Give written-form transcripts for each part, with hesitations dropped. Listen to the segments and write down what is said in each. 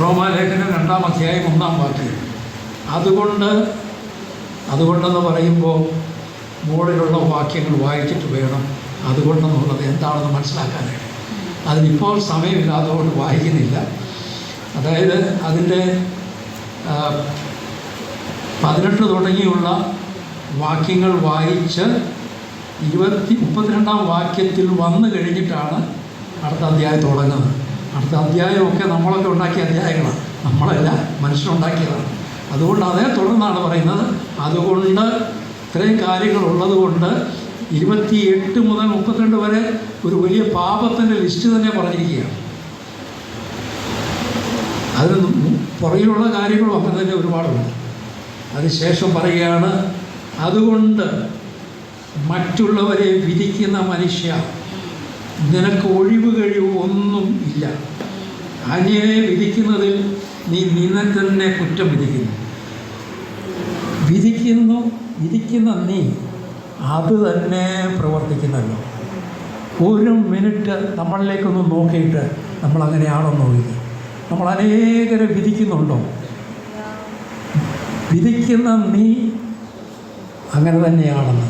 റോമാലേഖനം 2-ാം അധ്യായം 1-ാം വാക്യം. അതുകൊണ്ടെന്ന് പറയുമ്പോൾ മുകളിലുള്ള വാക്യങ്ങൾ വായിച്ചിട്ട് വേണം അതുകൊണ്ടെന്നുള്ളത് എന്താണെന്ന് മനസ്സിലാക്കാനായിട്ട്. അതിനിപ്പോൾ സമയമില്ലാത്തതുകൊണ്ട് വായിക്കുന്നില്ല. അതായത് അതിൻ്റെ 18 തുടങ്ങിയുള്ള വാക്യങ്ങൾ വായിച്ച് 32-ാം വാക്യത്തിൽ വന്നു കഴിഞ്ഞിട്ടാണ് അടുത്ത അധ്യായം തുടങ്ങുന്നത്. അടുത്ത അധ്യായമൊക്കെ നമ്മളൊക്കെ ഉണ്ടാക്കിയ അധ്യായങ്ങളാണ്, നമ്മളല്ല, മനുഷ്യനുണ്ടാക്കിയതാണ്. അതുകൊണ്ട് അതേ തുടർന്നാണ് പറയുന്നത്. അതുകൊണ്ട് ഇത്രയും കാര്യങ്ങളുള്ളത് കൊണ്ട് 28 മുതൽ 32 വരെ ഒരു വലിയ പാപത്തിൻ്റെ ലിസ്റ്റ് തന്നെ പറഞ്ഞിരിക്കുകയാണ്. അതിന് പുറകിലുള്ള കാര്യങ്ങളും അങ്ങനെ തന്നെ ഒരുപാടുണ്ട്. അതിനുശേഷം പറയുകയാണ്, അതുകൊണ്ട് മറ്റുള്ളവരെ വിധിക്കുന്ന മനുഷ്യ, നിനക്ക് ഒഴിവ് കഴിവ് ഒന്നും ഇല്ല. അന്യനെ വിധിക്കുന്നതിൽ നീ നിന്നെ തന്നെ കുറ്റം വിധിക്കുന്ന നീ അത് തന്നെ പ്രവർത്തിക്കുന്നല്ലോ. ഒരു മിനിറ്റ് നമ്മളിലേക്കൊന്ന് നോക്കിയിട്ട് നമ്മളങ്ങനെയാണോ നോക്കി? നമ്മൾ അനേകരെ വിധിക്കുന്നുണ്ടോ? വിധിക്കുന്ന നീ അങ്ങനെ തന്നെയാണെന്ന്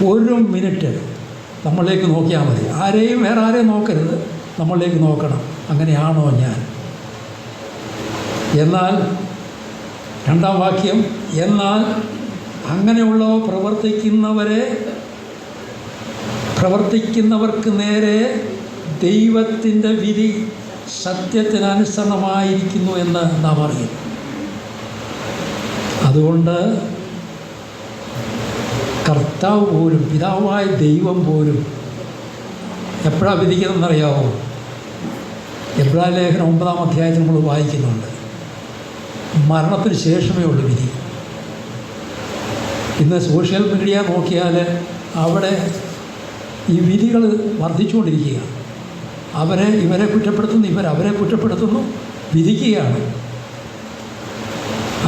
ഒരു മിനിറ്റ് നമ്മളിലേക്ക് നോക്കിയാൽ മതി. വേറെ ആരെയും നോക്കരുത്, നമ്മളിലേക്ക് നോക്കണം. അങ്ങനെയാണോ ഞാൻ? എന്നാൽ 2-ാം വാക്യം, എന്നാൽ അങ്ങനെയുള്ളവ പ്രവർത്തിക്കുന്നവർക്ക് നേരെ ദൈവത്തിൻ്റെ വിധി സത്യത്തിനനുസരണമായിരിക്കുന്നു എന്ന് നാം അറിയും. അതുകൊണ്ട് കർത്താവ് പോലും, പിതാവായ ദൈവം പോലും എപ്പോഴാണ് വിധിക്കുന്നതെന്നറിയാമോ? എബ്രായ ലേഖനം 9-ാം അധ്യായത്തിൽ നമ്മൾ വായിക്കുന്നുണ്ട്. മരണത്തിന് ശേഷമേ ഉള്ളൂ വിധി. ഇന്ന് സോഷ്യൽ മീഡിയ നോക്കിയാൽ അവിടെ ഈ വിധികൾ വർദ്ധിച്ചുകൊണ്ടിരിക്കുകയാണ്. ഇവരെ കുറ്റപ്പെടുത്തുന്നു, അവരെ കുറ്റപ്പെടുത്തുന്നു, വിധിക്കുകയാണ്.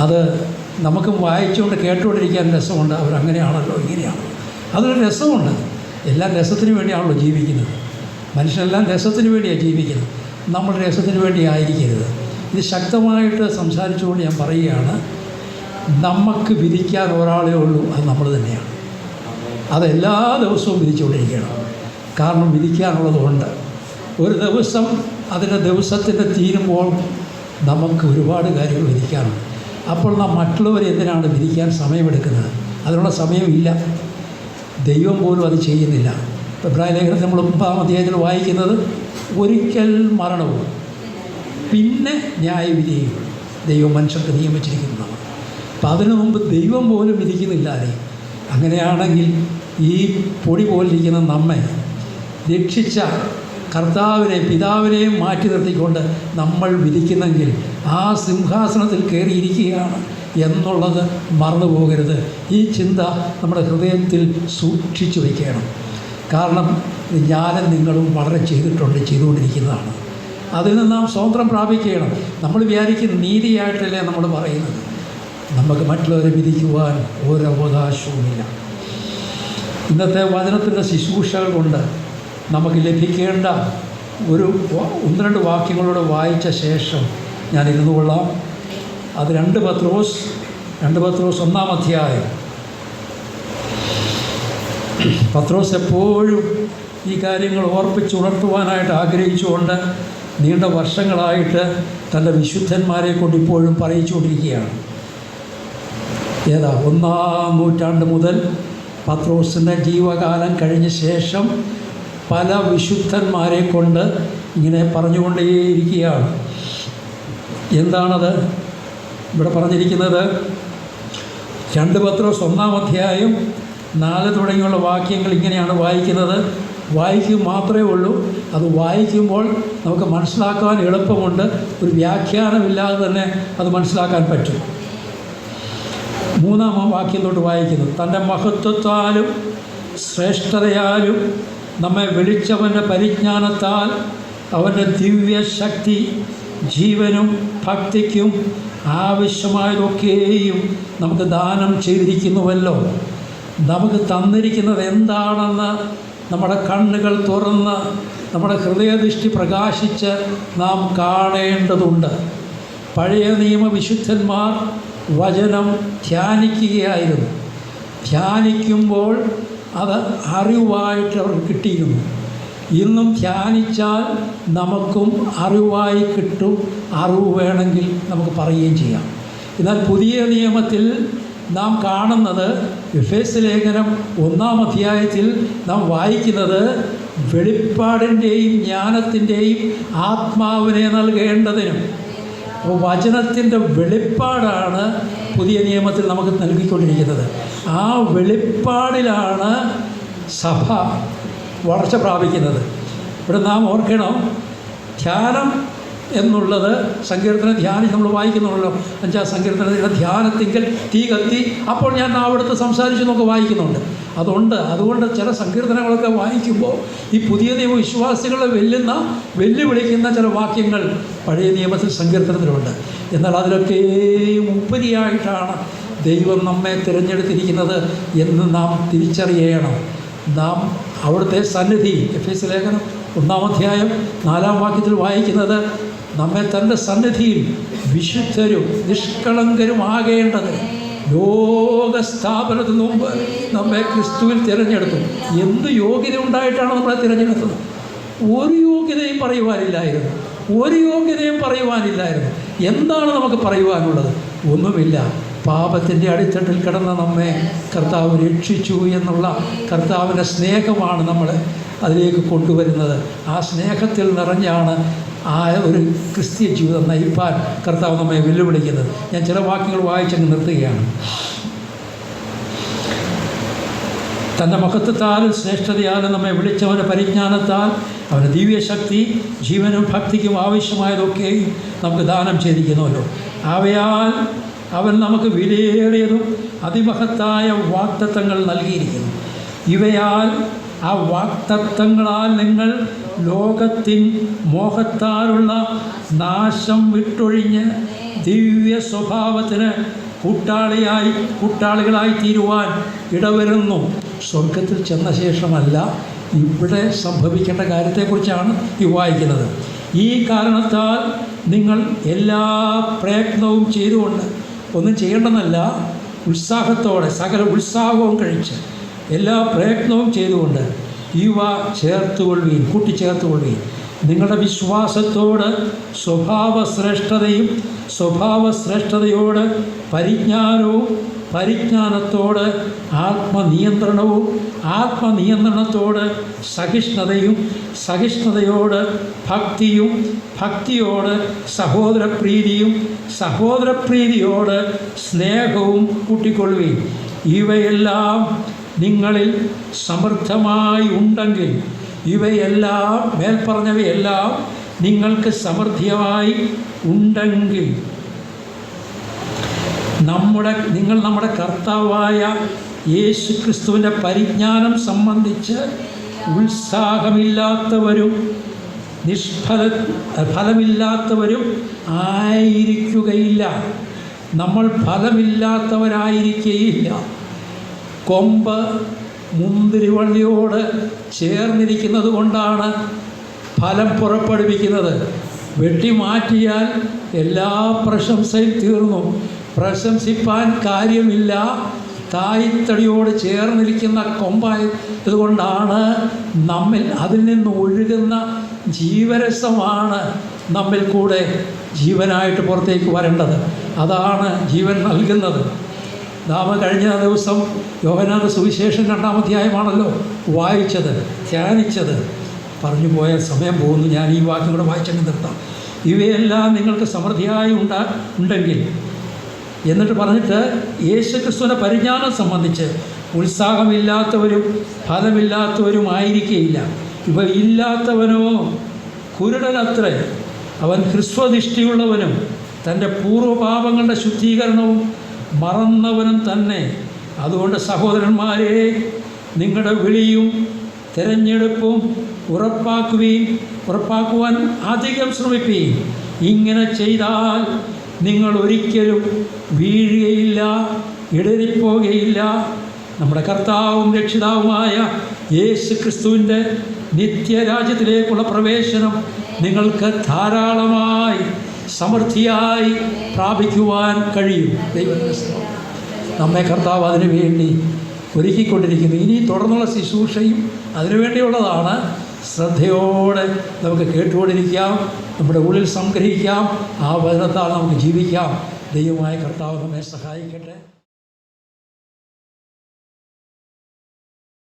അത് നമുക്ക് വായിച്ചുകൊണ്ട് കേട്ടുകൊണ്ടിരിക്കാൻ രസമുണ്ട്. അവരങ്ങനെയാണല്ലോ, ഇങ്ങനെയാണ്. അതൊരു രസമുണ്ട്. എല്ലാം രസത്തിന് വേണ്ടിയാണല്ലോ ജീവിക്കുന്നത്. മനുഷ്യനെല്ലാം രസത്തിന് വേണ്ടിയാണ് ജീവിക്കുന്നത്. നമ്മൾ രസത്തിന് വേണ്ടി ആയിരിക്കരുത്. ഇത് ശക്തമായിട്ട് സംസാരിച്ചുകൊണ്ട് ഞാൻ പറയുകയാണ്, നമുക്ക് വിധിക്കാൻ ഒരാളേ ഉള്ളൂ, അത് നമ്മൾ തന്നെയാണ്. അതെല്ലാ ദിവസവും വിധിച്ചുകൊണ്ടിരിക്കണം. കാരണം വിധിക്കാനുള്ളതുകൊണ്ട് ഒരു ദിവസം അതിൻ്റെ ദിവസത്തിൻ്റെ തീരുമ്പോൾ നമുക്ക് ഒരുപാട് കാര്യങ്ങൾ വിധിക്കാനുണ്ട്. അപ്പോൾ നാം മറ്റുള്ളവരെ എന്തിനാണ് വിധിക്കാൻ സമയമെടുക്കുന്നത്? അതിനുള്ള സമയമില്ല. ദൈവം പോലും അത് ചെയ്യുന്നില്ല. എബ്രായ ലേഖനത്തിൽ നമ്മൾ 9-ാം അധ്യായത്തിൽ വായിക്കുന്നത്, ഒരിക്കൽ മരണവും പിന്നെ ന്യായവിധിയും ദൈവം മനുഷ്യർക്ക് നിയമിച്ചിരിക്കുന്നതാണ്. അപ്പം അതിനു മുമ്പ് ദൈവം പോലും വിധിക്കുന്നില്ലാതെ. അങ്ങനെയാണെങ്കിൽ ഈ പൊടി പോലിരിക്കുന്ന നമ്മെ രക്ഷിച്ച കർത്താവിനെയും പിതാവിനെയും മാറ്റി നിർത്തിക്കൊണ്ട് നമ്മൾ വിധിക്കുന്നെങ്കിൽ ആ സിംഹാസനത്തിൽ കയറിയിരിക്കുകയാണ് എന്നുള്ളത് മറന്നു പോകരുത്. ഈ ചിന്ത നമ്മുടെ ഹൃദയത്തിൽ സൂക്ഷിച്ചു വയ്ക്കണം. കാരണം ഞാനും നിങ്ങളും വളരെ ചെയ്തുകൊണ്ടിരിക്കുന്നതാണ്. അതിൽ നിന്ന് നാം സ്വതന്ത്രം പ്രാപിക്കണം. നമ്മൾ വിചാരിക്കും നീതിയായിട്ടല്ലേ നമ്മൾ പറയുന്നത്. നമുക്ക് മറ്റുള്ളവരെ വിധിക്കുവാൻ ഒരവകാശവുമില്ല. ഇന്നത്തെ വചനത്തിൻ്റെ ശുശ്രൂഷകൾ കൊണ്ട് നമുക്ക് ലഭിക്കേണ്ട 1-2 വാക്യങ്ങളോട് വായിച്ച ശേഷം ഞാൻ ഇരുന്നു കൊള്ളാം. അത് 2 പത്രോസ് 1-ാം അധ്യായം. പത്രോസ് എപ്പോഴും ഈ കാര്യങ്ങൾ ഓർപ്പിച്ചുണർത്തുവാനായിട്ട് ആഗ്രഹിച്ചുകൊണ്ട് നീണ്ട വർഷങ്ങളായിട്ട് തൻ്റെ വിശുദ്ധന്മാരെ കൊണ്ട് ഇപ്പോഴും പറയിച്ചുകൊണ്ടിരിക്കുകയാണ്. 1-ാം നൂറ്റാണ്ട് മുതൽ പത്രോസിൻ്റെ ജീവകാലം കഴിഞ്ഞ ശേഷം പല വിശുദ്ധന്മാരെ കൊണ്ട് ഇങ്ങനെ പറഞ്ഞുകൊണ്ടേയിരിക്കുകയാണ്. എന്താണത് ഇവിടെ പറഞ്ഞിരിക്കുന്നത്? 2 പത്രോസ് 1-ാം അധ്യായം 4 തുടങ്ങിയുള്ള വാക്യങ്ങൾ ഇങ്ങനെയാണ് വായിക്കുന്നത്. വായിക്കുക മാത്രമേ ഉള്ളൂ. അത് വായിക്കുമ്പോൾ നമുക്ക് മനസ്സിലാക്കാൻ എളുപ്പമുണ്ട്. ഒരു വ്യാഖ്യാനമില്ലാതെ തന്നെ അത് മനസ്സിലാക്കാൻ പറ്റും. 3-ാം വാക്യം തൊട്ട് വായിക്കുന്നത്, തൻ്റെ മഹത്വത്താലും ശ്രേഷ്ഠതയാലും നമ്മെ വിളിച്ചവൻ്റെ പരിജ്ഞാനത്താൽ അവൻ്റെ ദിവ്യശക്തി ജീവനും ഭക്തിക്കും ആവശ്യമായതൊക്കെയും നമുക്ക് ദാനം ചെയ്തിരിക്കുന്നുവല്ലോ. നമുക്ക് തന്നിരിക്കുന്നത് എന്താണെന്ന് നമ്മുടെ കണ്ണുകൾ തുറന്ന് നമ്മുടെ ഹൃദയദൃഷ്ടി പ്രകാശിച്ച് നാം കാണേണ്ടതുണ്ട്. പഴയ നിയമ വിശുദ്ധന്മാർ വചനം ധ്യാനിക്കുകയായിരുന്നു. ധ്യാനിക്കുമ്പോൾ അത് അറിവായിട്ട് അവർക്ക് കിട്ടിയിരുന്നു. ഇന്നും ധ്യാനിച്ചാൽ നമുക്കും അറിവായി കിട്ടും. അറിവ് വേണമെങ്കിൽ നമുക്ക് പറയുകയും ചെയ്യാം. എന്നാൽ പുതിയ നിയമത്തിൽ നാം കാണുന്നത്, എഫേസ്യ ലേഖനം 1-ാം അധ്യായത്തിൽ നാം വായിക്കുന്നത്, വെളിപ്പാടിൻ്റെയും ജ്ഞാനത്തിൻ്റെയും ആത്മാവിനെ നൽകേണ്ടതിനും. അപ്പോൾ വചനത്തിൻ്റെ വെളിപ്പാടാണ് പുതിയ നിയമത്തിൽ നമുക്ക് നൽകിക്കൊണ്ടിരിക്കുന്നത്. ആ വെളിപ്പാടിലാണ് സഭ വളർച്ച പ്രാപിക്കുന്നത്. ഇവിടെ നാം ഓർക്കണം, ധ്യാനം എന്നുള്ളത് സങ്കീർത്തന ധ്യാനം നമ്മൾ വായിക്കുന്നുണ്ടല്ലോ. 5-ാം സങ്കീർത്തനത്തിലെ ധ്യാനത്തിങ്കൽ തീ കത്തി അപ്പോൾ ഞാൻ അവിടുത്തെ സംസാരിച്ചു എന്നൊക്കെ വായിക്കുന്നുണ്ട്. അതുകൊണ്ട് ചില സങ്കീർത്തനങ്ങളൊക്കെ വായിക്കുമ്പോൾ ഈ പുതിയ നിയമ വിശ്വാസികളെ വെല്ലുവിളിക്കുന്ന ചില വാക്യങ്ങൾ പഴയ നിയമത്തിൽ സങ്കീർത്തനത്തിലുണ്ട്. എന്നാൽ അതിലൊക്കെയും ഉപരിയായിട്ടാണ് ദൈവം നമ്മെ തിരഞ്ഞെടുത്തിരിക്കുന്നത് എന്ന് നാം തിരിച്ചറിയണം. നാം അവിടുത്തെ സന്നിധി, എഫേസ്യ ലേഖനം 1-ാം അധ്യായം 4-ാം വാക്യത്തിൽ വായിക്കുന്നത്, നമ്മെ തൻ്റെ സന്നിധിയിൽ വിശുദ്ധരും നിഷ്കളങ്കരുമാകേണ്ടത് ലോകസ്ഥാപനത്തിന് മുമ്പ് നമ്മെ ക്രിസ്തുവിൽ തിരഞ്ഞെടുത്തു. എന്ത് യോഗ്യത ഉണ്ടായിട്ടാണ് നമ്മളെ തിരഞ്ഞെടുത്തത്? ഒരു യോഗ്യതയും പറയുവാനില്ലായിരുന്നു. എന്താണ് നമുക്ക് പറയുവാനുള്ളത്? ഒന്നുമില്ല. പാപത്തിൻ്റെ അടിത്തട്ടിൽ കിടന്ന നമ്മെ കർത്താവ് രക്ഷിച്ചു എന്നുള്ള കർത്താവിൻ്റെ സ്നേഹമാണ് നമ്മളെ അതിലേക്ക് കൊണ്ടുവരുന്നത്. ആ സ്നേഹത്തിൽ നിറഞ്ഞാണ് ആ ഒരു ക്രിസ്തീയ ജീവിതം നയിപ്പാൻ കർത്താവ് നമ്മെ വെല്ലുവിളിക്കുന്നത്. ഞാൻ ചില വാക്യങ്ങൾ വായിച്ചങ്ങ് നിർത്തുകയാണ്. തൻ്റെ മഹത്വത്താലും ശ്രേഷ്ഠതയാലും നമ്മെ വിളിച്ചവൻ്റെ പരിജ്ഞാനത്താൽ അവൻ്റെ ദിവ്യശക്തി ജീവനും ഭക്തിക്കും ആവശ്യമായതൊക്കെയും നമുക്ക് ദാനം ചെയ്തിരിക്കുന്നുവല്ലോ. അവയാൽ അവൻ നമുക്ക് വിലയേറിയതും അതിമഹത്തായ വാഗ്ദത്തങ്ങൾ നൽകിയിരിക്കുന്നു. ഇവയാൽ ആ വാഗ്ദത്തങ്ങളാൽ നിങ്ങൾ ലോകത്തിൻ മോഹത്താലുള്ള നാശം വിട്ടൊഴിഞ്ഞ് ദിവ്യ സ്വഭാവത്തിന് കൂട്ടാളികളായി തീരുവാൻ ഇടവരുന്നു. സ്വർഗത്തിൽ ചെന്ന ശേഷമല്ല, ഇവിടെ സംഭവിക്കേണ്ട കാര്യത്തെക്കുറിച്ചാണ് ഈ വായിക്കുന്നത്. ഈ കാരണത്താൽ നിങ്ങൾ എല്ലാ പ്രയത്നവും ചെയ്തുകൊണ്ട്, ഒന്നും ചെയ്യേണ്ടെന്നല്ല, ഉത്സാഹത്തോടെ സകല ഉത്സാഹവും കഴിച്ച് എല്ലാ പ്രയത്നവും ചെയ്തുകൊണ്ട് ഇവ കൂട്ടിച്ചേർത്തുകൊള്ളുകയും നിങ്ങളുടെ വിശ്വാസത്തോട് സ്വഭാവശ്രേഷ്ഠതയോട് പരിജ്ഞാനത്തോട് ആത്മനിയന്ത്രണത്തോട് സഹിഷ്ണുതയോട് ഭക്തിയോട് സഹോദരപ്രീതിയോട് സ്നേഹവും കൂട്ടിക്കൊള്ളുകയും ഇവയെല്ലാം നിങ്ങളിൽ സമൃദ്ധമായി ഉണ്ടെങ്കിൽ, മേൽപ്പറഞ്ഞവയെല്ലാം നിങ്ങൾക്ക് സമൃദ്ധിയായി ഉണ്ടെങ്കിൽ നിങ്ങൾ നമ്മുടെ കർത്താവായ യേശു ക്രിസ്തുവിൻ്റെ പരിജ്ഞാനം സംബന്ധിച്ച് ഉത്സാഹമില്ലാത്തവരും ഫലമില്ലാത്തവരും ആയിരിക്കുകയില്ല. നമ്മൾ ഫലമില്ലാത്തവരായിരിക്കുകയില്ല. കൊമ്പ് മുന്തിരിവള്ളിയോട് ചേർന്നിരിക്കുന്നത് കൊണ്ടാണ് ഫലം പുറപ്പെടുവിക്കുന്നത്. വെട്ടിമാറ്റിയാൽ എല്ലാ പ്രശംസയും തീർന്നു. പ്രശംസിപ്പാൻ കാര്യമില്ല. തായ്തടിയോട് ചേർന്നിരിക്കുന്ന കൊമ്പായതുകൊണ്ടാണ് അതിൽ നിന്ന് ഒഴുകുന്ന ജീവരസമാണ് നമ്മിൽ കൂടെ ജീവനായിട്ട് പുറത്തേക്ക് വരേണ്ടത്. അതാണ് ജീവൻ നൽകുന്നത്. നാം കഴിഞ്ഞ ദിവസം യോഹന്നാന്റെ സുവിശേഷം 2-ാം അധ്യായമാണല്ലോ വായിച്ചത്, ധ്യാനിച്ചത്. പറഞ്ഞു പോയ സമയം പോകുന്നു. ഞാൻ ഈ വാക്യം കൂടെ വായിച്ചങ്ങ് നിർത്താം. ഇവയെല്ലാം നിങ്ങൾക്ക് സമൃദ്ധിയായി ഉണ്ടെങ്കിൽ, എന്നിട്ട് പറഞ്ഞിട്ട് യേശുക്രിസ്തുവിൻ്റെ പരിജ്ഞാനം സംബന്ധിച്ച് ഉത്സാഹമില്ലാത്തവരും ഫലമില്ലാത്തവരുമായിരിക്കുകയില്ല. ഇവ ഇല്ലാത്തവനോ കുരുടനത്രേ, അവൻ ഹ്രസ്വദൃഷ്ടിയുള്ളവനും തൻ്റെ പൂർവ്വപാപങ്ങളുടെ ശുദ്ധീകരണവും മറന്നവനും തന്നെ. അതുകൊണ്ട് സഹോദരന്മാരെ, നിങ്ങളുടെ വിളിയും തിരഞ്ഞെടുപ്പും ഉറപ്പാക്കുവാൻ അധികം ശ്രമിപ്പീൻ. ഇങ്ങനെ ചെയ്താൽ നിങ്ങൾ ഒരിക്കലും വീഴുകയില്ല, ഇടറിപ്പോകുകയില്ല. നമ്മുടെ കർത്താവും രക്ഷിതാവുമായ യേശു ക്രിസ്തുവിൻ്റെ നിത്യരാജ്യത്തിലേക്കുള്ള പ്രവേശനം നിങ്ങൾക്ക് ധാരാളമായി സമൃദ്ധിയായി പ്രാപിക്കുവാൻ കഴിയും. ദൈവത്തിൻ്റെ സ്തോത്രം. നമ്മെ കർത്താവ് അതിനു വേണ്ടി ഒരുക്കിക്കൊണ്ടിരിക്കുന്നു. ഇനി തുടർന്നുള്ള ശുശ്രൂഷയും അതിനുവേണ്ടിയുള്ളതാണ്. ശ്രദ്ധയോടെ നമുക്ക് കേട്ടുകൊണ്ടിരിക്കാം, നമ്മുടെ ഉള്ളിൽ സംഗ്രഹിക്കാം, ആ വചനത്താൽ നമുക്ക് ജീവിക്കാം. ദൈവമായ കർത്താവ് നമ്മെ സഹായിക്കട്ടെ.